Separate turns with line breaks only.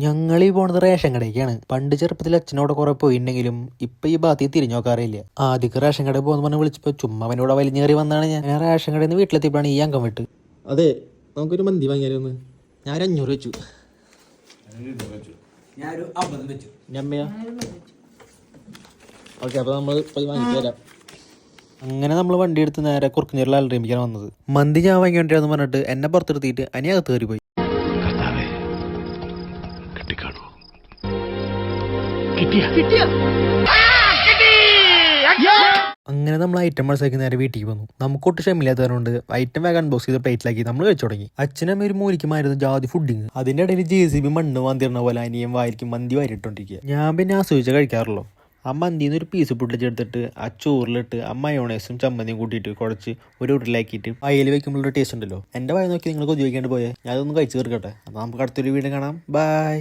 ഞങ്ങൾ ഈ പോണത് റേഷൻ കടയ്ക്കാണ്. പണ്ട് ചെറുപ്പത്തിൽ അച്ഛനോടെ കുറെ പോയിട്ടുണ്ടെങ്കിലും ഇപ്പൊ ഈ ഭാഗത്തേക്ക് തിരിഞ്ഞു നോക്കാറില്ല. ആദ്യമൊക്കെ റേഷൻ കടയിൽ പോകുന്ന പറഞ്ഞ് വിളിച്ചപ്പോ ചുമ്മാ അവനോട് വലിഞ്ഞേറി വന്നാണ്. ഞാൻ റേഷൻ കടയിൽ നിന്ന് വീട്ടിലെത്തിയപ്പോഴാണ് ഈ അംഗം വിട്ട്.
അതെ, നമുക്കൊരു മന്തി വാങ്ങിയാലൊന്ന്.
ഞാൻ 500 വെച്ചു.
ഞാനൊരു 50 വെച്ചു.
ഞമ്മയാ? ഓക്കെ, അപ്പൊ നമ്മൾ പോയി വാങ്ങിച്ചു തരാം.
അങ്ങനെ നമ്മൾ വണ്ടി എടുത്ത് നേരെ കുറുക്കഞ്ചേരിൽ അലറിയിക്കാൻ വന്നത്. മന്തി ഞാൻ വാങ്ങിക്കൊണ്ടിരാന്ന് പറഞ്ഞിട്ട് എന്നെ പുറത്തെടുത്തിട്ട് അനിയകത്ത് കയറി പോയി. അങ്ങനെ നമ്മൾ ഐറ്റം മനസ്സിലാക്കി നേരെ വീട്ടിലേക്ക് വന്നു. നമുക്കൊട്ട് ക്ഷമില്ലാത്തവരുണ്ട്. ഐറ്റം വേഗം അൺബോക്സ് ചെയ്ത് പ്ലേറ്റിലാക്കി നമ്മൾ കഴിച്ചു തുടങ്ങി. അച്ഛനും ഒരു മൂലിക്കുമായിരുന്നു ജാതി ഫുഡിങ്. അതിന്റെ ഇടയിൽ JCB മണ്ണ് വാന്തിരുന്ന പോലെ അനിയൻ വായിരിക്കും മന്തി വാരിട്ടോണ്ടിരിക്കുക. ഞാൻ പിന്നെ ആസ്വദിച്ച കഴിക്കാറുള്ളൂ. ആ മന്തിന്ന് ഒരു പീസ് പൊട്ടിച്ചെടുത്തിട്ട് ആ ചോറിലിട്ട് ആ മയോണൈസും ചമ്മന്തിയും കൂട്ടിയിട്ട് കുഴച്ച് ഒരു ഉരുളാക്കിയിട്ട് അയൽ വെക്കുമ്പോഴൊരു ടേസ്റ്റ് ഉണ്ടല്ലോ. എന്റെ വായ നോക്കി നിങ്ങൾ കൊതി വയ്ക്കാണ്ട് പോയേ. ഞാൻ അതൊന്ന് കഴിച്ചു തീർക്കട്ടെ. അപ്പോൾ നമുക്ക് അടുത്തൊരു വീഡിയോ കാണാം. ബൈ.